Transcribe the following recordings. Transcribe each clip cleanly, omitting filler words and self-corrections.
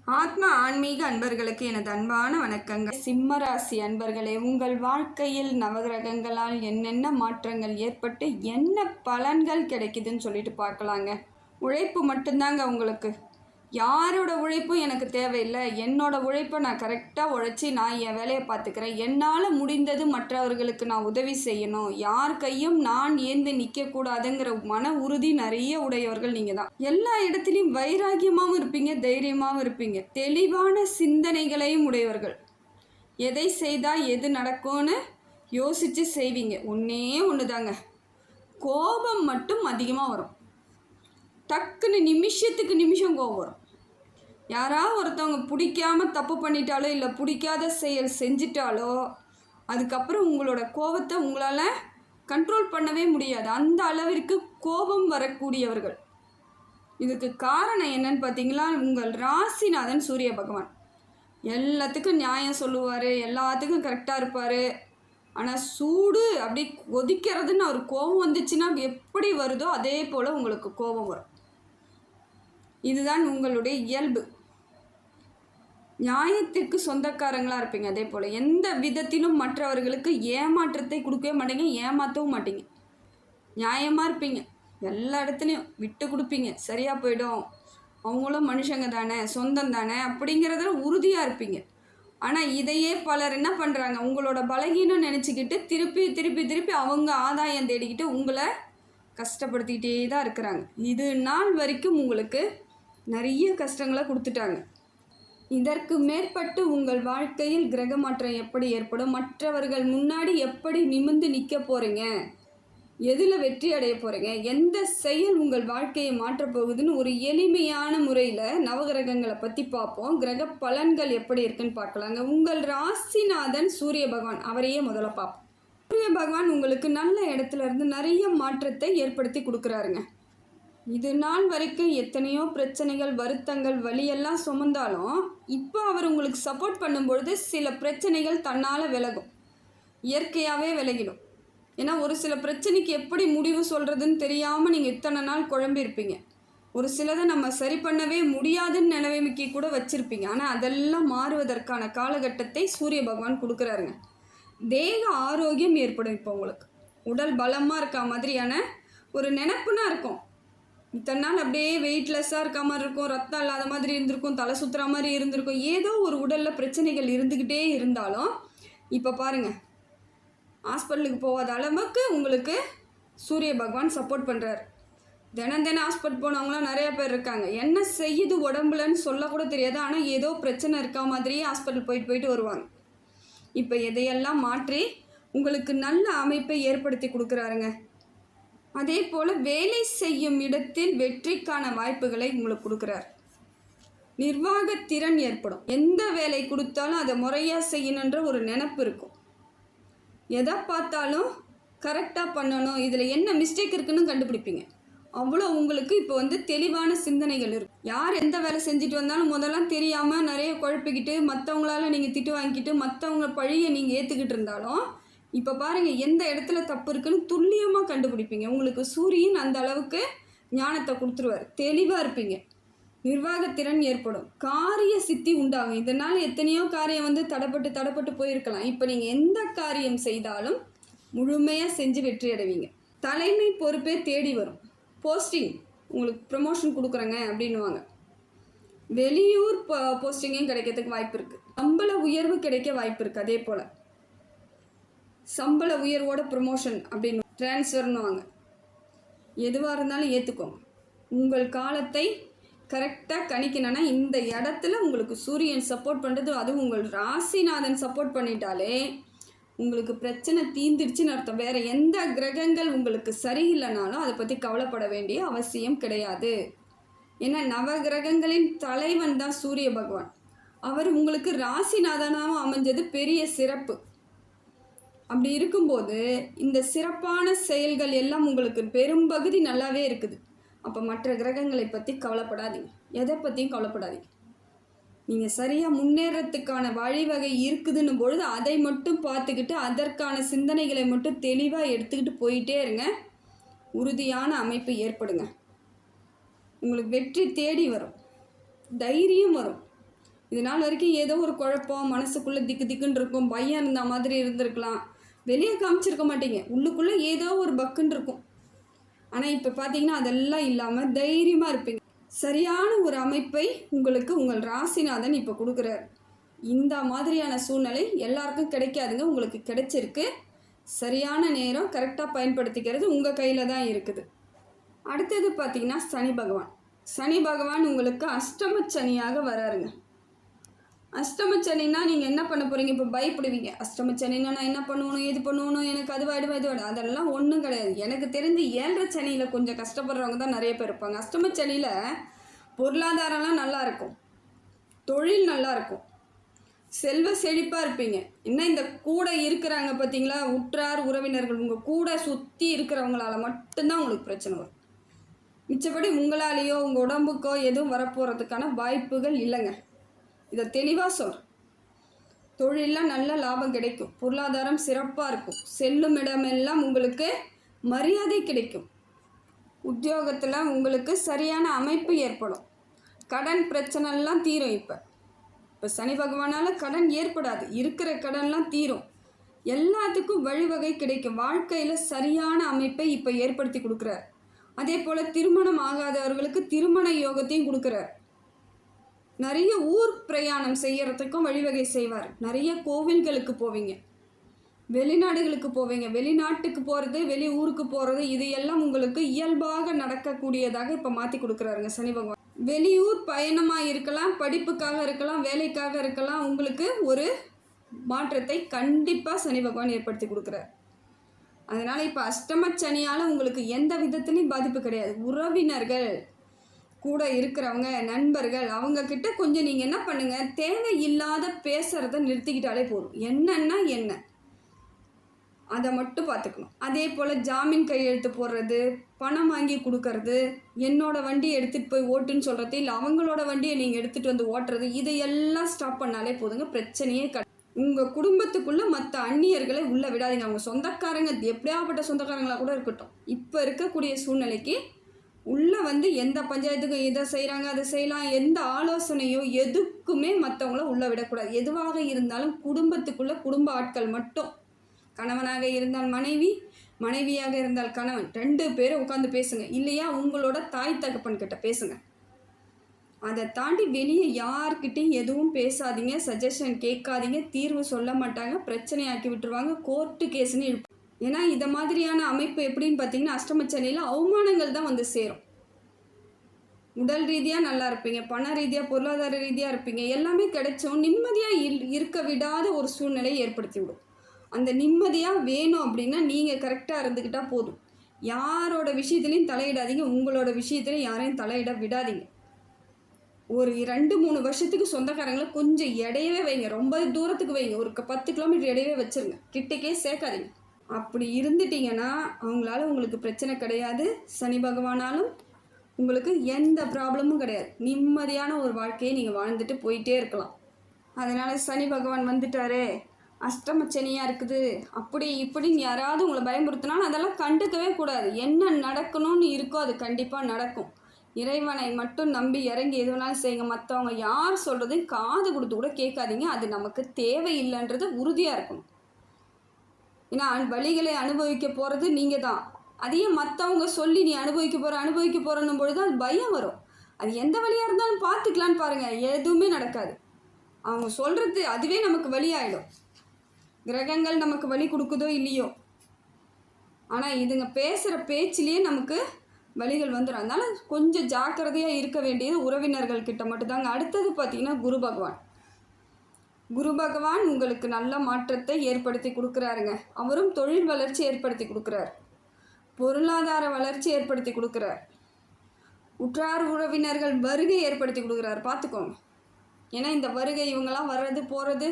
ஆத்ம ஆன்மீக அன்பர்களுக்கு எனது அன்பான வணக்கங்கள். சிம்மராசி அன்பர்களே, உங்கள் வாழ்க்கையில் நவகிரகங்களால் என்னென்ன மாற்றங்கள் ஏற்பட்டு என்ன பலன்கள் கிடைக்குதுன்னு சொல்லிட்டு பார்க்கலாங்க. உழைப்பு மட்டும்தாங்க உங்களுக்கு. யாரோட உழைப்பும் எனக்கு தேவையில்லை. என்னோட உழைப்பை நான் கரெக்டாக உழைச்சி நான் என் வேலையை பார்த்துக்கிறேன். என்னால் முடிந்தது மற்றவர்களுக்கு நான் உதவி செய்யணும். யார் கையும் நான் ஏந்து நிற்கக்கூடாதுங்கிற மன உறுதி நிறைய உடையவர்கள் நீங்கள் தான். எல்லா இடத்துலையும் வைராக்கியமாகவும் இருப்பீங்க, தைரியமாகவும் இருப்பீங்க, தெளிவான சிந்தனைகளையும் உடையவர்கள். எதை செய்தால் எது நடக்கும்னு யோசித்து செய்வீங்க. ஒன்றே ஒன்று தாங்க, கோபம் மட்டும் அதிகமாக வரும். டக்குன்னு நிமிஷத்துக்கு நிமிஷம் கோபம் வரும். யாராவது ஒருத்தவங்க பிடிக்காம தப்பு பண்ணிட்டாலோ இல்லை பிடிக்காத செயல் செஞ்சிட்டாலோ அதுக்கப்புறம் உங்களோட கோபத்தை உங்களால் கண்ட்ரோல் பண்ணவே முடியாது. அந்த அளவிற்கு கோபம் வரக்கூடியவர்கள். இதுக்கு காரணம் என்னன்னு பார்த்தீங்களா, உங்கள் ராசிநாதன் சூரிய பகவான். எல்லாத்துக்கும் நியாயம் சொல்லுவார், எல்லாத்துக்கும் கரெக்டாக இருப்பார். ஆனால் சூடு அப்படி கொதிக்கிறதுன்னு அவர் கோபம் வந்துச்சுன்னா எப்படி வருதோ அதே போல் உங்களுக்கு கோபம் வரும். இதுதான் உங்களுடைய இயல்பு. நியாயத்திற்கு சொந்தக்காரங்களாக இருப்பீங்க. அதே போல் எந்த விதத்திலும் மற்றவர்களுக்கு ஏமாற்றத்தை கொடுக்கவே மாட்டீங்க, ஏமாற்றவும் மாட்டீங்க. நியாயமாக இருப்பீங்க. எல்லா இடத்துலையும் விட்டு கொடுப்பீங்க. சரியாக போயிடும், அவங்களும் மனுஷங்க தானே, சொந்தம் தானே அப்படிங்கிறதுல உறுதியாக இருப்பீங்க. ஆனால் இதையே பலர் என்ன பண்ணுறாங்க, உங்களோட பலகீனம் நினச்சிக்கிட்டு திருப்பி திருப்பி திருப்பி அவங்க ஆதாயம் தேடிக்கிட்டு உங்களை கஷ்டப்படுத்திக்கிட்டே தான் இருக்கிறாங்க. இது நாள் வரைக்கும் உங்களுக்கு நிறைய கஷ்டங்களை கொடுத்துட்டாங்க. இதற்கு மேற்பட்டு உங்கள் வாழ்க்கையில் கிரக மாற்றம் எப்படி ஏற்படும், மற்றவர்கள் முன்னாடி எப்படி நிமிர்ந்து நிற்க போகிறீங்க, எதில் வெற்றி அடைய போகிறீங்க, எந்த செயல் உங்கள் வாழ்க்கையை மாற்றப்போகுதுன்னு ஒரு எளிமையான முறையில் நவகிரகங்களை பற்றி பார்ப்போம். கிரக பலன்கள் எப்படி இருக்குன்னு பார்க்கலாங்க. உங்கள் ராசிநாதன் சூரிய பகவான், அவரையே முதல்ல பார்ப்போம். சூரிய பகவான் உங்களுக்கு நல்ல இடத்துல இருந்து நிறைய மாற்றத்தை ஏற்படுத்தி கொடுக்குறாருங்க. இது நாள் வரைக்கும் எத்தனையோ பிரச்சனைகள், வருத்தங்கள், வலியெல்லாம் சுமந்தாலும் இப்போ அவர் உங்களுக்கு சப்போர்ட் பண்ணும்பொழுது சில பிரச்சனைகள் தன்னால் விலகும், இயற்கையாகவே விலகிடும். ஏன்னா ஒரு சில பிரச்சனைக்கு எப்படி முடிவு சொல்கிறதுன்னு தெரியாமல் நீங்கள் இத்தனை நாள் குழம்பியிருப்பீங்க. ஒரு சிலதை நம்ம சரி பண்ணவே முடியாதுன்னு நிலைமைக்கு கூட வச்சுருப்பீங்க. ஆனால் அதெல்லாம் மாறுவதற்கான காலகட்டத்தை சூரிய பகவான் கொடுக்குறாருங்க. தேக ஆரோக்கியம் ஏற்படும். இப்போ உங்களுக்கு உடல் பலமாக இருக்க மாதிரியான ஒரு நினைப்புனா இருக்கும். இத்தனை நாள் அப்படியே வெயிட்லெஸ்ஸாக இருக்க மாதிரி இருக்கும், ரத்தம் இல்லாத மாதிரி இருந்திருக்கும், தலை சுற்றுற மாதிரி இருந்திருக்கும், ஏதோ ஒரு உடலில் பிரச்சனைகள் இருந்துக்கிட்டே இருந்தாலும் இப்போ பாருங்கள், ஹாஸ்பிட்டலுக்கு போகாத அளவுக்கு உங்களுக்கு சூரிய பகவான் சப்போர்ட் பண்ணுறாரு. தினம் ஹாஸ்பிட்டல் போனவங்களாம் நிறையா பேர் இருக்காங்க. என்ன செய்யுது உடம்புலன்னு சொல்லக்கூட தெரியாது, ஆனால் ஏதோ பிரச்சனை இருக்கா மாதிரியே ஹாஸ்பிட்டல் போயிட்டு வருவாங்க. இப்போ எதையெல்லாம் மாற்றி உங்களுக்கு நல்ல அமைப்பை ஏற்படுத்தி கொடுக்குறாருங்க. அதே போல் வேலை செய்யும் இடத்தில் வெற்றிக்கான வாய்ப்புகளை உங்களுக்கு கொடுக்குறார். நிர்வாகத்திறன் ஏற்படும். எந்த வேலை கொடுத்தாலும் அதை முறையாக செய்யணுன்ற ஒரு நினைப்பு இருக்கும். எதை பார்த்தாலும் கரெக்டாக பண்ணணும், இதில் என்ன மிஸ்டேக் இருக்குன்னு கண்டுபிடிப்பீங்க. அவ்வளோ உங்களுக்கு இப்போ தெளிவான சிந்தனைகள் இருக்கும். யார் எந்த வேலை செஞ்சுட்டு வந்தாலும் முதல்லாம் தெரியாமல் நிறைய குழப்பிக்கிட்டு மற்றவங்களால நீங்கள் திட்டு வாங்கிக்கிட்டு மற்றவங்க பழியை நீங்கள் ஏற்றுக்கிட்டு இருந்தாலும் இப்போ பாருங்கள், எந்த இடத்துல தப்பு இருக்குன்னு துல்லியமாக கண்டுபிடிப்பீங்க. உங்களுக்கு சூரியன் அந்த அளவுக்கு ஞானத்தை கொடுத்துருவார். தெளிவாக இருப்பீங்க. நிர்வாகத்திறன் ஏற்படும். காரிய சித்தி உண்டாகும். இதனால் எத்தனையோ காரியம் தடப்பட்டு போயிருக்கலாம். இப்போ நீங்கள் எந்த காரியம் செய்தாலும் முழுமையாக செஞ்சு வெற்றி அடைவீங்க. தலைமை பொறுப்பே தேடி வரும். போஸ்டிங், உங்களுக்கு ப்ரமோஷன் கொடுக்குறேங்க அப்படின்னுவாங்க. வெளியூர் போஸ்டிங்கும் கிடைக்கிறதுக்கு வாய்ப்பு இருக்குது. சம்பள உயர்வு கிடைக்க வாய்ப்பு இருக்குது. அதே போல் சம்பள உயர்வோட ப்ரமோஷன் அப்படின்னு ட்ரான்ஸ்ஃபர்னுவாங்க. எதுவாக இருந்தாலும் ஏற்றுக்கோங்க. உங்கள் காலத்தை கரெக்டாக கணிக்கணும்னா இந்த இடத்துல உங்களுக்கு சூரியன் சப்போர்ட் பண்ணுறது, அதுவும் உங்கள் ராசிநாதன் சப்போர்ட் பண்ணிட்டாலே உங்களுக்கு பிரச்சனை தீந்துடுச்சுன்னு அர்த்தம். வேறு எந்த கிரகங்கள் உங்களுக்கு சரியில்லைனாலும் அதை பற்றி கவலைப்பட வேண்டிய அவசியம் கிடையாது. ஏன்னா நவகிரகங்களின் தலைவன் தான் சூரிய பகவான். அவர் உங்களுக்கு ராசிநாதனாகவும் அமைஞ்சது பெரிய சிறப்பு. அப்படி இருக்கும்போது இந்த சிறப்பான செயல்கள் எல்லாம் உங்களுக்கு பெரும்பகுதி நல்லாவே இருக்குது. அப்போ மற்ற கிரகங்களை பற்றி கவலைப்படாதீங்க, எதை பற்றியும் கவலைப்படாதீங்க. நீங்கள் சரியாக முன்னேறத்துக்கான வழிவகை இருக்குதுன்னு பொழுது அதை மட்டும் பார்த்துக்கிட்டு அதற்கான சிந்தனைகளை மட்டும் தெளிவாக எடுத்துக்கிட்டு போயிட்டே இருங்க. உறுதியான அமைப்பு ஏற்படுங்க. உங்களுக்கு வெற்றி தேடி வரும், தைரியம் வரும். இது நாள் வரைக்கும் ஏதோ ஒரு குழப்பம், மனசுக்குள்ளே திக்கு திக்குன்னு இருக்கும், பயம் இருந்த மாதிரி இருந்திருக்கலாம். வெளியே காமிச்சிருக்க மாட்டீங்க, உள்ளுக்குள்ளே ஏதோ ஒரு பக்குன்னு இருக்கும். ஆனால் இப்போ பார்த்தீங்கன்னா அதெல்லாம் இல்லாமல் தைரியமாக இருப்பீங்க. சரியான ஒரு அமைப்பை உங்களுக்கு உங்கள் ராசிநாதன் இப்போ கொடுக்குறார். இந்த மாதிரியான சூழ்நிலை எல்லாருக்கும் கிடைக்காதுங்க, உங்களுக்கு கிடைச்சிருக்கு. சரியான நேரம் கரெக்டாக பயன்படுத்திக்கிறது உங்கள் கையில் தான் இருக்குது. அடுத்தது பார்த்தீங்கன்னா சனி பகவான். சனி பகவான் உங்களுக்கு அஷ்டம சனியாக வராருங்க. அஷ்டம சனின்னா நீங்கள் என்ன பண்ண போகிறீங்க? இப்போ பயப்படுவீங்க. அஷ்டம சனின்னா நான் என்ன பண்ணுவணும், எது பண்ணுவணும், எனக்கு அதுவாயிடும் இதுவாயிடும். அதெல்லாம் ஒன்றும் கிடையாது. எனக்கு தெரிஞ்சு 7.5 சனியில் கொஞ்சம் கஷ்டப்படுறவங்க தான் நிறைய பேர் இருப்பாங்க. அஷ்டம சனியில் பொருளாதாரம்லாம் நல்லா இருக்கும், தொழில் நல்லா இருக்கும், செல்வ செழிப்பாக இருப்பீங்க. என்ன இந்த கூட இருக்கிறாங்க பார்த்தீங்களா, உற்றார் உறவினர்கள், உங்கள் கூட சுற்றி இருக்கிறவங்களால மட்டும்தான் உங்களுக்கு பிரச்சனை வரும். மிச்சப்படி உங்களாலேயோ உங்கள் உடம்புக்கோ எதுவும் வரப்போகிறதுக்கான வாய்ப்புகள் இல்லைங்க. இதை தெளிவாக சொல்கிறேன். தொழிலில் நல்ல லாபம் கிடைக்கும், பொருளாதாரம் சிறப்பாக இருக்கும், செல்லும் இடமெல்லாம் உங்களுக்கு மரியாதை கிடைக்கும், உத்தியோகத்தில் உங்களுக்கு சரியான அமைப்பு ஏற்படும், கடன் பிரச்சனைலாம் தீரும். இப்போ சனி பகவானால் கடன் ஏற்படாது, இருக்கிற கடன்லாம் தீரும், எல்லாத்துக்கும் வழிவகை கிடைக்கும். வாழ்க்கையில் சரியான அமைப்பை இப்போ ஏற்படுத்தி கொடுக்குறார். அதே போல் திருமணம் ஆகாதவர்களுக்கு திருமண யோகத்தையும் கொடுக்குறார். நிறைய ஊர் பிரயாணம் செய்யறதுக்கும் வழிவகை செய்வார். நிறைய கோவில்களுக்கு போவீங்க, வெளிநாடுகளுக்கு போவீங்க. வெளிநாட்டுக்கு போகிறது, வெளி ஊருக்கு போகிறது, இது எல்லாம் உங்களுக்கு இயல்பாக நடக்கக்கூடியதாக இப்போ மாற்றி கொடுக்குறாருங்க சனி பகவான். வெளியூர் பயணமாக இருக்கலாம், படிப்புக்காக இருக்கலாம், வேலைக்காக இருக்கலாம், உங்களுக்கு ஒரு மாற்றத்தை கண்டிப்பாக சனி பகவான் ஏற்படுத்தி கொடுக்குறார். அதனால் இப்போ அஷ்டம சனியால் உங்களுக்கு எந்த விதத்துலையும் பாதிப்பு கிடையாது. உறவினர்கள் கூட இருக்கிறவங்க, நண்பர்கள், அவங்கக்கிட்ட கொஞ்சம் நீங்கள் என்ன பண்ணுங்கள், தேவையில்லாத பேசுகிறத நிறுத்திக்கிட்டாலே போதும். என்னன்னா என்ன அதை மட்டும் பார்த்துக்கணும். அதே போல் ஜாமீன் கையெழுத்து போடுறது, பணம் வாங்கி கொடுக்கறது, என்னோடய வண்டியை எடுத்துகிட்டு போய் ஓட்டுன்னு சொல்கிறது, இல்லை அவங்களோட வண்டியை நீங்கள் எடுத்துகிட்டு வந்து ஓட்டுறது, இதையெல்லாம் ஸ்டாப் பண்ணாலே போதுங்க, பிரச்சனையே உங்கள் குடும்பத்துக்குள்ளே மற்ற அந்நியர்களை உள்ளே விடாதீங்க. அவங்க சொந்தக்காரங்க, எப்படியாப்பட்ட சொந்தக்காரங்களாக கூட இருக்கட்டும், இப்போ இருக்கக்கூடிய சூழ்நிலைக்கு உள்ளே வந்து எந்த பஞ்சாயத்துக்கும் இதை செய்கிறாங்க அதை செய்யலாம், எந்த ஆலோசனையோ எதுக்குமே மற்றவங்கள உள்ளே விடக்கூடாது. எதுவாக இருந்தாலும் குடும்பத்துக்குள்ளே குடும்ப ஆட்கள் மட்டும், கணவனாக இருந்தால் மனைவி, மனைவியாக இருந்தால் கணவன், 2 பேரும் உட்காந்து பேசுங்க. இல்லையா உங்களோட தாய் தகப்பன் கிட்ட பேசுங்க. அதை தாண்டி வெளியே யார்கிட்டையும் எதுவும் பேசாதீங்க, சஜஷன் கேட்காதீங்க, தீர்வு சொல்ல மாட்டாங்க, பிரச்சனையாக்கி விட்டுருவாங்க, கோர்ட்டு கேஸுன்னு இருப்பாங்க. ஏன்னா இதை மாதிரியான அமைப்பு எப்படின்னு பார்த்தீங்கன்னா அஷ்டமச்சனியில் அவமானங்கள் தான் வந்து சேரும். உடல் ரீதியாக நல்லா இருப்பீங்க, பண ரீதியாக பொருளாதார ரீதியாக இருப்பீங்க, எல்லாமே கிடைச்சோம் நிம்மதியாக இருக்க விடாத ஒரு சூழ்நிலையை ஏற்படுத்தி விடும். அந்த நிம்மதியாக வேணும் அப்படின்னா நீங்கள் கரெக்டாக இருந்துக்கிட்டால் போதும். யாரோட விஷயத்துலையும் தலையிடாதீங்க, உங்களோட விஷயத்துலையும் யாரையும் தலையிட விடாதீங்க. ஒரு 2-3 வருஷத்துக்கு சொந்தக்காரங்களை கொஞ்சம் இடையவே வைங்க, ரொம்ப தூரத்துக்கு வைங்க, ஒரு 10 கிலோமீட்டர் இடையவே வச்சுருங்க, கிட்டக்கே சேர்க்காதீங்க. அப்படி இருந்துட்டிங்கன்னா அவங்களால உங்களுக்கு பிரச்சனை கிடையாது. சனி பகவானாலும் உங்களுக்கு எந்த ப்ராப்ளமும் கிடையாது. நிம்மதியான ஒரு வாழ்க்கையை நீங்கள் வாழ்ந்துட்டு போயிட்டே இருக்கலாம். அதனால் சனி பகவான் வந்துட்டாரே, அஷ்டம சனியாக இருக்குது, அப்படி இப்படின்னு யாராவது உங்களை பயமுறுத்தினாலும் அதெல்லாம் கண்டுக்கவே கூடாது. என்ன நடக்கணும்னு இருக்கோ அது கண்டிப்பாக நடக்கும். இறைவனை மட்டும் நம்பி இறங்கி எது வேணாலும் செய்யுங்க. மற்றவங்க யார் சொல்கிறதையும் காது கொடுத்து கூட கேட்காதீங்க. அது நமக்கு தேவையில்லைன்றது உறுதியாக இருக்கணும். ஏன்னா வலிகளை அனுபவிக்க போகிறது நீங்கள் தான். அதையே மற்றவங்க சொல்லி நீ அனுபவிக்க போகிறன்னும் பொழுது அது பயம் வரும். அது எந்த வழியாக இருந்தாலும் பார்த்துக்கலான்னு பாருங்கள், எதுவுமே நடக்காது. அவங்க சொல்கிறது அதுவே நமக்கு வலியாயிடும். கிரகங்கள் நமக்கு வலி கொடுக்குதோ இல்லையோ, ஆனால் இதுங்க பேசுகிற பேச்சிலேயே நமக்கு வலிகள் வந்துடும். அதனால் கொஞ்சம் ஜாக்கிரதையாக இருக்க வேண்டியது உறவினர்கள் கிட்ட மட்டும்தாங்க. அடுத்தது பார்த்திங்கன்னா குரு பகவான். குரு பகவான் உங்களுக்கு நல்ல மாற்றத்தை ஏற்படுத்தி கொடுக்குறாருங்க. அவரும் தொழில் வளர்ச்சி ஏற்படுத்தி கொடுக்குறார், பொருளாதார வளர்ச்சி ஏற்படுத்தி கொடுக்குறார், உற்றார் உறவினர்கள் வருகை ஏற்படுத்தி கொடுக்குறாரு. பார்த்துக்கோங்க. ஏன்னா இந்த வருகை இவங்கெல்லாம் வர்றது போகிறது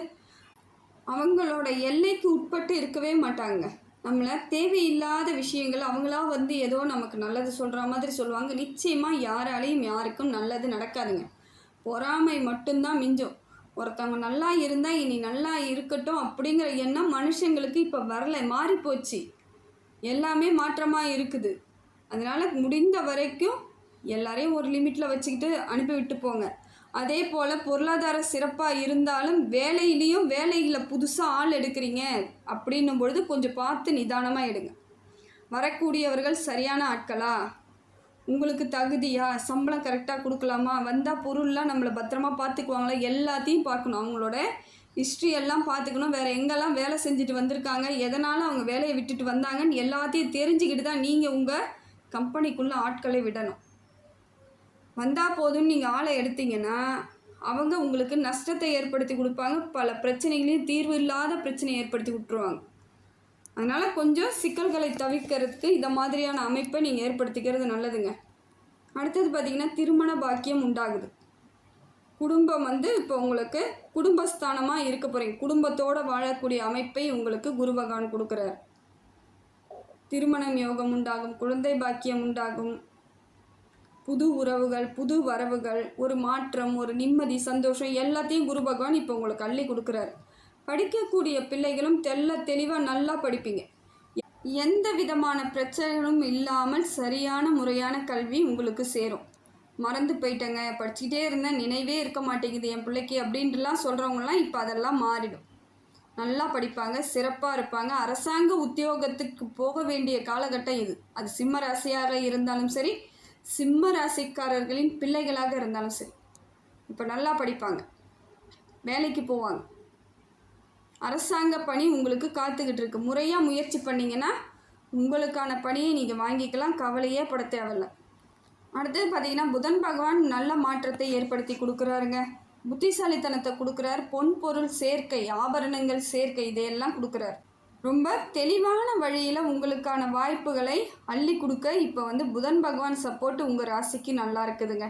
அவங்களோட எல்லைக்கு உட்பட்டு இருக்கவே மாட்டாங்க. நம்மளை தேவையில்லாத விஷயங்கள் அவங்களா வந்து ஏதோ நமக்கு நல்லது சொல்கிற மாதிரி சொல்லுவாங்க. நிச்சயமாக யாராலையும் யாருக்கும் நல்லது நடக்காதுங்க. பொறாமை மட்டும்தான் மிஞ்சும். ஒருத்தவங்க நல்லா இருந்தால் இனி நல்லா இருக்கட்டும் அப்படிங்கிற எண்ணம் மனுஷங்களுக்கு இப்போ வரலை, மாறிப்போச்சு. எல்லாமே மாற்றமாக இருக்குது. அதனால் முடிந்த வரைக்கும் எல்லாரையும் ஒரு லிமிட்டில் வச்சுக்கிட்டு அனுப்பி விட்டு போங்க. அதே போல் பொருளாதார சிறப்பாக இருந்தாலும் வேலையில் புதுசாக ஆள் எடுக்கிறீங்க அப்படின்னும் பொழுது கொஞ்சம் பார்த்து நிதானமாக எடுங்க. வரக்கூடியவர்கள் சரியான ஆட்களா, உங்களுக்கு தகுதியா, சம்பளம் கரெக்டாக கொடுக்கலாமா, வந்தால் பொருள்லாம் நம்மளை பத்திரமா பார்த்துக்குவாங்களா, எல்லாத்தையும் பார்க்கணும். அவங்களோட ஹிஸ்ட்ரி எல்லாம் பார்த்துக்கணும். வேறு எங்கெல்லாம் வேலை செஞ்சுட்டு வந்திருக்காங்க, எதனால் அவங்க வேலையை விட்டுட்டு வந்தாங்கன்னு எல்லாத்தையும் தெரிஞ்சுக்கிட்டு தான் நீங்கள் உங்கள் கம்பெனிக்குள்ளே ஆட்களை விடணும். வந்தால் போதும்னு நீங்கள் ஆளை எடுத்தீங்கன்னா அவங்க உங்களுக்கு நஷ்டத்தை ஏற்படுத்தி கொடுப்பாங்க. பல பிரச்சனைகளையும் தீர்வு இல்லாத பிரச்சனையை ஏற்படுத்தி விட்டுருவாங்க. அதனால் கொஞ்சம் சிக்கல்களை தவிர்க்கிறதுக்கு இந்த மாதிரியான அமைப்பை நீங்கள் ஏற்படுத்திக்கிறது நல்லதுங்க. அடுத்தது பார்த்திங்கன்னா திருமண பாக்கியம் உண்டாகுது. குடும்பம் இப்போ உங்களுக்கு குடும்பஸ்தானமாக இருக்க போகிறீங்க. குடும்பத்தோடு வாழக்கூடிய அமைப்பை உங்களுக்கு குரு பகவான் கொடுக்குறார். திருமணம் யோகம் உண்டாகும், குழந்தை பாக்கியம் உண்டாகும், புது உறவுகள், புது வரவுகள், ஒரு மாற்றம், ஒரு நிம்மதி, சந்தோஷம் எல்லாத்தையும் குரு பகவான் இப்போ உங்களுக்கு அள்ளி கொடுக்குறாரு. படிக்கக்கூடிய பிள்ளைகளும் தெளிவாக நல்லா படிப்பீங்க. எந்த விதமான பிரச்சனைகளும் இல்லாமல் சரியான முறையான கல்வி உங்களுக்கு சேரும். மறந்து போயிட்டேங்க, படிச்சுக்கிட்டே இருந்தேன், நினைவே இருக்க மாட்டேங்குது என் பிள்ளைக்கு அப்படின்ட்டுலாம் சொல்கிறவங்களாம் இப்போ அதெல்லாம் மாறிடும். நல்லா படிப்பாங்க, சிறப்பாக இருப்பாங்க. அரசாங்க உத்தியோகத்துக்கு போக வேண்டிய காலகட்டம் இது. அது சிம்ம ராசியாக இருந்தாலும் சரி, சிம்ம ராசிக்காரர்களின் பிள்ளைகளாக இருந்தாலும் சரி, இப்போ நல்லா படிப்பாங்க, வேலைக்கு போவாங்க. அரசாங்க பணி உங்களுக்கு காத்துக்கிட்டு இருக்கு. முறையாக முயற்சி பண்ணிங்கன்னா உங்களுக்கான பணியை நீங்கள் வாங்கிக்கலாம், கவலையே பட தேவையில்லை. அடுத்தது பார்த்திங்கன்னா புதன் பகவான் நல்ல மாற்றத்தை ஏற்படுத்தி கொடுக்குறாருங்க. புத்திசாலித்தனத்தை கொடுக்குறார். பொன் பொருள் சேர்க்கை, ஆபரணங்கள் சேர்க்கை, இதையெல்லாம் கொடுக்குறார். ரொம்ப தெளிவான வழியில் உங்களுக்கான வாய்ப்புகளை அள்ளி கொடுக்க இப்போ புதன் பகவான் சப்போர்ட் உங்கள் ராசிக்கு நல்லா இருக்குதுங்க.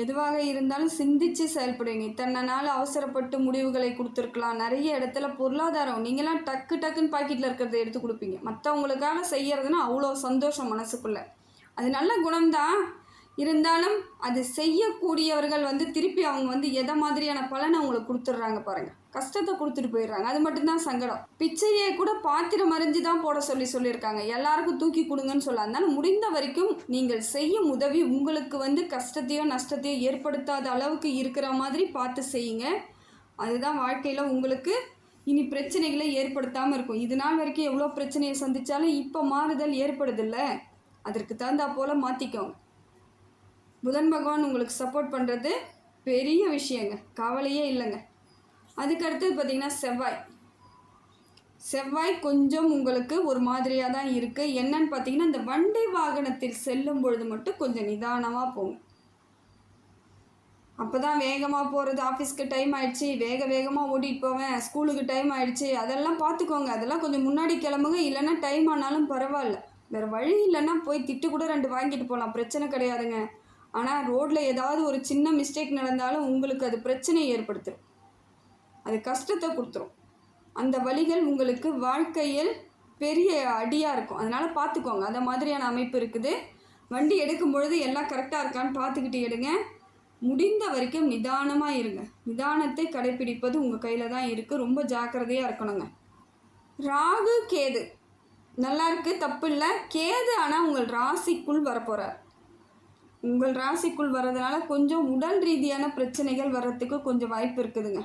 எதுவாக இருந்தாலும் சிந்தித்து செயல்படுவீங்க. இத்தனை நாள் அவசரப்பட்டு முடிவுகளை கொடுத்துருக்கலாம். நிறைய இடத்துல பொருளாதாரம் நீங்களாம் டக்குன்னு பாக்கெட்டில் இருக்கிறத எடுத்து கொடுப்பீங்க. மற்றவங்களுக்காக செய்கிறதுனா அவ்வளோ சந்தோஷம் மனசுக்குள்ளே. அது நல்ல குணம்தான். இருந்தாலும் அது செய்யக்கூடியவர்கள் திருப்பி அவங்க எதை மாதிரியான பலனை அவங்களுக்கு கொடுத்துட்றாங்க பாருங்கள். கஷ்டத்தை கொடுத்துட்டு போயிடுறாங்க. அது மட்டும்தான் சங்கடம். பிச்சையை கூட பாத்திரம் அறிஞ்சு தான் போட சொல்லியிருக்காங்க. எல்லாருக்கும் தூக்கி கொடுங்கன்னு சொல்ல. அதனால முடிந்த வரைக்கும் நீங்கள் செய்யும் உதவி உங்களுக்கு கஷ்டத்தையோ நஷ்டத்தையோ ஏற்படுத்தாத அளவுக்கு இருக்கிற மாதிரி பார்த்து செய்யுங்க. அதுதான் வாழ்க்கையில் உங்களுக்கு இனி பிரச்சனைகளை ஏற்படுத்தாமல் இருக்கும். இது நாள் வரைக்கும் எவ்வளோ பிரச்சனையை சந்தித்தாலும் இப்போ மாறுதல் ஏற்படுதில்ல, அதற்கு தகுந்தா போல் மாற்றிக்கோங்க. புதன் பகவான் உங்களுக்கு சப்போர்ட் பண்ணுறது பெரிய விஷயங்க, கவலையே இல்லைங்க. அதுக்கடுத்தது பார்த்திங்கன்னா செவ்வாய் கொஞ்சம் உங்களுக்கு ஒரு மாதிரியாக தான் இருக்குது. என்னன்னு பார்த்தீங்கன்னா இந்த வண்டி வாகனத்தில் செல்லும் பொழுது மட்டும் கொஞ்சம் நிதானமாக போங்க. அப்போ தான் வேகமாக போகிறது, ஆஃபீஸ்க்கு டைம் ஆகிடுச்சி, வேகமாக ஓட்டிகிட்டு போவேன், ஸ்கூலுக்கு டைம் ஆகிடுச்சி, அதெல்லாம் பார்த்துக்கோங்க. அதெல்லாம் கொஞ்சம் முன்னாடி கிளம்புங்க. இல்லைன்னா டைம் ஆனாலும் பரவாயில்ல, வேறு வழி இல்லைன்னா போய் திட்டு கூட 2 வாங்கிட்டு போகலாம், பிரச்சனை கிடையாதுங்க. ஆனால் ரோட்டில் ஏதாவது ஒரு சின்ன மிஸ்டேக் நடந்தாலும் உங்களுக்கு அது பிரச்சனையை ஏற்படுத்தும், அது கஷ்டத்தை கொடுத்துரும். அந்த வழிகள் உங்களுக்கு வாழ்க்கையில் பெரிய அடியாக இருக்கும். அதனால் பார்த்துக்கோங்க. அந்த மாதிரியான அமைப்பு இருக்குது. வண்டி எடுக்கும் பொழுது எல்லாம் கரெக்டாக இருக்கான்னு பார்த்துக்கிட்டு எடுங்க. முடிந்த வரைக்கும் நிதானமாக இருங்க. நிதானத்தை கடைப்பிடிப்பது உங்கள் கையில் தான் இருக்குது. ரொம்ப ஜாக்கிரதையாக இருக்கணுங்க. ராகு கேது நல்லா இருக்குது, தப்பு இல்லை. கேது ஆனால் உங்கள் ராசிக்குள் வரப்போகிறார். உங்கள் ராசிக்குள் வர்றதுனால கொஞ்சம் உடல் ரீதியான பிரச்சனைகள் வர்றதுக்கு கொஞ்சம் வாய்ப்பு இருக்குதுங்க.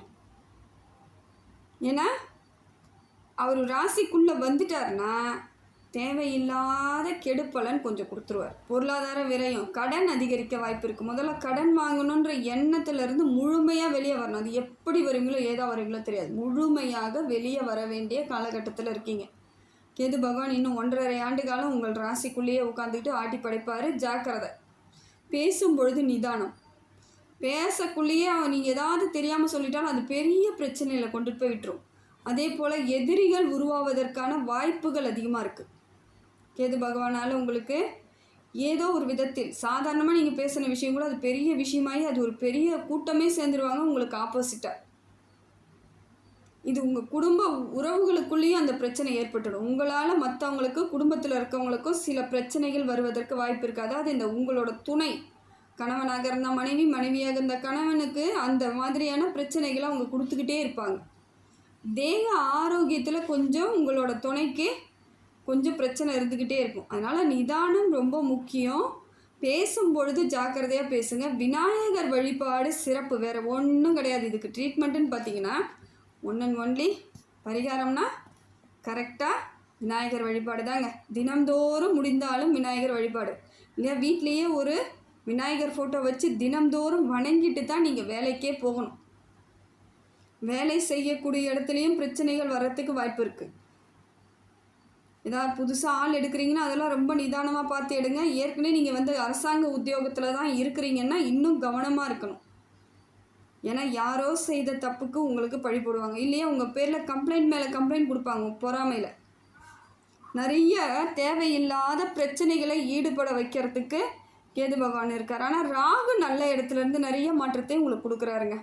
ஏன்னா அவர் ராசிக்குள்ளே வந்துட்டார்னா தேவையில்லாத கெடுப்பலன் கொஞ்சம் கொடுத்துருவார். பொருளாதார விரயம், கடன் அதிகரிக்க வாய்ப்பு இருக்குது. முதல்ல கடன் வாங்கணுன்ற எண்ணத்துலேருந்து முழுமையாக வெளியே வரணும். அது எப்படி வருவீங்களோ ஏதோ வருவீங்களோ தெரியாது, முழுமையாக வெளியே வர வேண்டிய காலகட்டத்தில் இருக்கீங்க. கேது பகவான் இன்னும் 1.5 ஆண்டு காலம் உங்கள் ராசிக்குள்ளேயே உட்காந்துக்கிட்டு ஆட்டி படைப்பார். ஜாக்கிரதை. பேசும்பொழுது நிதானம். பேசக்குள்ளேயே நீங்கள் ஏதாவது தெரியாமல் சொல்லிட்டாலும் அது பெரிய பிரச்சனையில் கொண்டுட்டு போய் விட்டுரும். அதே போல் எதிரிகள் உருவாவதற்கான வாய்ப்புகள் அதிகமாக இருக்குது. கேது பகவானால் உங்களுக்கு ஏதோ ஒரு விதத்தில் சாதாரணமாக நீங்கள் பேசின விஷயம் கூட அது பெரிய விஷயமாகி அது ஒரு பெரிய கூட்டமே சேர்ந்துருவாங்க உங்களுக்கு ஆப்போசிட்டாக. இது உங்கள் குடும்ப உறவுகளுக்குள்ளேயும் அந்த பிரச்சனை ஏற்பட்டுடும். உங்களால் மற்றவங்களுக்கு, குடும்பத்தில் இருக்கவங்களுக்கும் சில பிரச்சனைகள் வருவதற்கு வாய்ப்பு இருக்குது. அதாவது இந்த உங்களோட துணை, கணவனாக இருந்தால் மனைவி, மனைவியாக இருந்த கணவனுக்கு அந்த மாதிரியான பிரச்சனைகளை அவங்க கொடுத்துக்கிட்டே இருப்பாங்க. தேக ஆரோக்கியத்தில் கொஞ்சம் உங்களோட துணைக்கு கொஞ்சம் பிரச்சனை இருந்துக்கிட்டே இருக்கும். அதனால் நிதானம் ரொம்ப முக்கியம். பேசும்பொழுது ஜாக்கிரதையாக பேசுங்க. விநாயகர் வழிபாடு சிறப்பு, வேறு ஒன்றும் கிடையாது. இதுக்கு ட்ரீட்மெண்ட்டுன்னு பார்த்தீங்கன்னா ஒன் அண்ட் ஒன்லி பரிகாரம்னா கரெக்டாக விநாயகர் வழிபாடு தாங்க. தினம்தோறும் முடிந்தாலும் விநாயகர் வழிபாடு இல்லையா, வீட்லேயே ஒரு விநாயகர் ஃபோட்டோ வச்சு தினம்தோறும் வணங்கிட்டு தான் நீங்கள் வேலைக்கே போகணும். வேலை செய்யக்கூடிய இடத்துலையும் பிரச்சனைகள் வர்றதுக்கு வாய்ப்பு இருக்குது. ஏதாவது புதுசாக ஆள் எடுக்கிறீங்கன்னா அதெல்லாம் ரொம்ப நிதானமாக பார்த்து எடுங்க. ஏற்கனவே நீங்கள் அரசாங்க உத்தியோகத்தில் தான் இருக்கிறீங்கன்னா இன்னும் கவனமாக இருக்கணும். ஏன்னா யாரோ செய்த தப்புக்கு உங்களுக்கு பழி போடுவாங்க, இல்லையா உங்கள் பேரில் கம்ப்ளைண்ட் மேலே கம்ப்ளைண்ட் கொடுப்பாங்க. பொறாமையில் நிறைய தேவையில்லாத பிரச்சனைகளை ஈடுபட வைக்கிறதுக்கு கேது பகவான் இருக்கார். ஆனால் ராகு நல்ல இடத்துலேருந்து நிறைய மாற்றத்தை உங்களுக்கு கொடுக்குறாருங்க.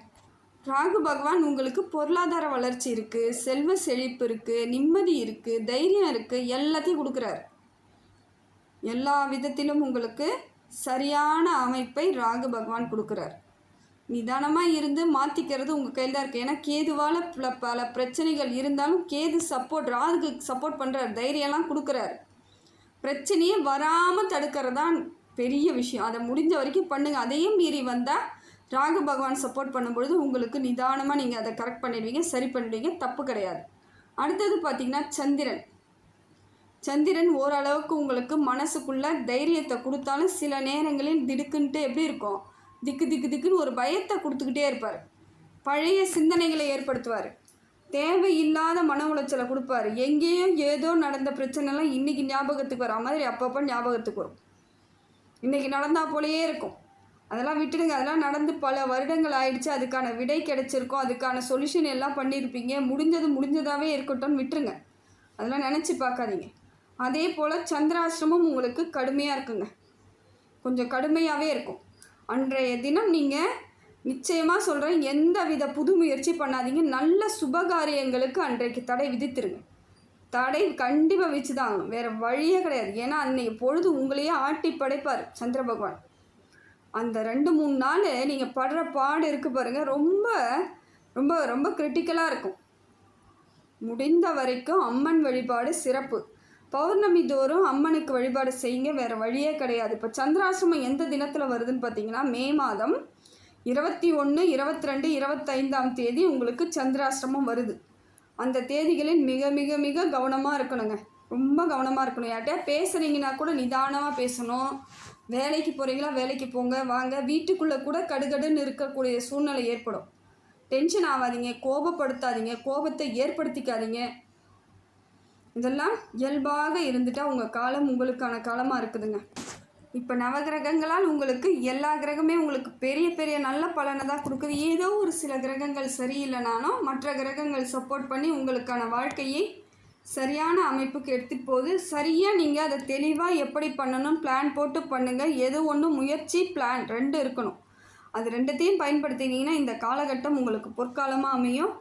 ராகு பகவான் உங்களுக்கு பொருளாதார வளர்ச்சி இருக்குது, செல்வ செழிப்பு இருக்குது, நிம்மதி இருக்குது, தைரியம் இருக்குது, எல்லாத்தையும் கொடுக்குறாரு. எல்லா விதத்திலும் உங்களுக்கு சரியான அமைப்பை ராகு பகவான் கொடுக்குறார். நிதானமாக இருந்து மாற்றிக்கிறது உங்கள் கையில் தான் இருக்குது. ஏன்னா கேதுவால் பல பிரச்சனைகள் இருந்தாலும் கேது ராகுக்கு சப்போர்ட் பண்ணுறார், தைரியம்லாம் கொடுக்குறாரு. பிரச்சனையே வராமல் தடுக்கிறது தான் பெரிய விஷயம். அதை முடிஞ்ச வரைக்கும் பண்ணுங்கள். அதையும் மீறி வந்தால் ராகு பகவான் சப்போர்ட் பண்ணும்பொழுது உங்களுக்கு நிதானமாக நீங்கள் அதை கரெக்ட் பண்ணிடுவீங்க, சரி பண்ணிடுவீங்க, தப்பு கிடையாது. அடுத்தது பார்த்திங்கன்னா சந்திரன் ஓரளவுக்கு உங்களுக்கு மனசுக்குள்ளே தைரியத்தை கொடுத்தாலும் சில நேரங்களில் திடுக்குன்ட்டு எப்படி இருக்கும், திக்குன்னு ஒரு பயத்தை கொடுத்துக்கிட்டே இருப்பார். பழைய சிந்தனைகளை ஏற்படுத்துவார். தேவையில்லாத மன உளைச்சலை கொடுப்பார். எங்கேயும் ஏதோ நடந்த பிரச்சனைலாம் இன்றைக்கி ஞாபகத்துக்கு வரா மாதிரி அப்பப்போ ஞாபகத்துக்கு வரும். இன்றைக்கி நடந்தால் போலேயே இருக்கும். அதெல்லாம் விட்டுடுங்க. அதெல்லாம் நடந்து பல வருடங்கள் ஆயிடுச்சு. அதுக்கான விடை கிடைச்சிருக்கும், அதுக்கான சொல்யூஷன் எல்லாம் பண்ணியிருப்பீங்க. முடிஞ்சதாகவே இருக்கட்டும்னு விட்டுருங்க. அதெல்லாம் நினச்சி பார்க்காதீங்க. அதே போல் சந்திராஷ்டிரமம் உங்களுக்கு கடுமையாக இருக்குங்க, கொஞ்சம் கடுமையாகவே இருக்கும். அன்றைய தினம் நீங்கள் நிச்சயமாக சொல்கிறேன், எந்த வித புது முயற்சி பண்ணாதீங்க. நல்ல சுபகாரியங்களுக்கு அன்றைக்கு தடை விதித்துருங்க. தடை கண்டிப்பாக வச்சு தான் ஆகணும், வேறு வழியே கிடையாது. ஏன்னா அன்றைக்கி பொழுது உங்களையே ஆட்டி படைப்பார் சந்திர பகவான். அந்த 2-3 நாள் நீங்கள் படுற பாடு இருக்குது பாருங்கள், ரொம்ப ரொம்ப ரொம்ப கிரிட்டிக்கலாக இருக்கும். முடிந்த வரைக்கும் அம்மன் வழிபாடு சிறப்பு. பௌர்ணமி தோறும் அம்மனுக்கு வழிபாடு செய்யுங்க, வேறு வழியே கிடையாது. இப்போ சந்திராசிரமம் எந்த தினத்தில் வருதுன்னு பார்த்தீங்கன்னா மே மாதம் 21, 22, 25ஆம் தேதி உங்களுக்கு சந்திராசிரமம் வருது. அந்த தேதிகளில் மிக மிக மிக கவனமாக இருக்கணுங்க, ரொம்ப கவனமாக இருக்கணும். யார்கிட்டயா பேசுகிறீங்கன்னா கூட நிதானமாக பேசணும். வேலைக்கு போகிறீங்களா வேலைக்கு போங்க வாங்க. வீட்டுக்குள்ளே கூட கடுகடுன்னு இருக்கக்கூடிய சூழ்நிலை ஏற்படும். டென்ஷன் ஆகாதீங்க, கோபப்படுத்தாதீங்க, கோபத்தை ஏற்படுத்திக்காதீங்க. இதெல்லாம் இயல்பாக இருந்துட்டால் உங்கள் காலம் உங்களுக்கான காலமாக இருக்குதுங்க. இப்போ நவகிரகங்களால் உங்களுக்கு எல்லா கிரகமே உங்களுக்கு பெரிய பெரிய நல்ல பலனை தான் கொடுக்குது. ஏதோ ஒரு சில கிரகங்கள் சரியில்லைனாலும் மற்ற கிரகங்கள் சப்போர்ட் பண்ணி உங்களுக்கான வாழ்க்கையை சரியான அமைப்புக்கு எடுத்துகிட்டு போகுது. சரியாக நீங்கள் அதை தெளிவாக எப்படி பண்ணணும் பிளான் போட்டு பண்ணுங்கள். எது ஒன்று முயற்சி பிளான் 2 இருக்கணும். அது 2த்தையும் பயன்படுத்தினீங்கன்னா இந்த காலகட்டம் உங்களுக்கு பொற்காலமாக அமையும்.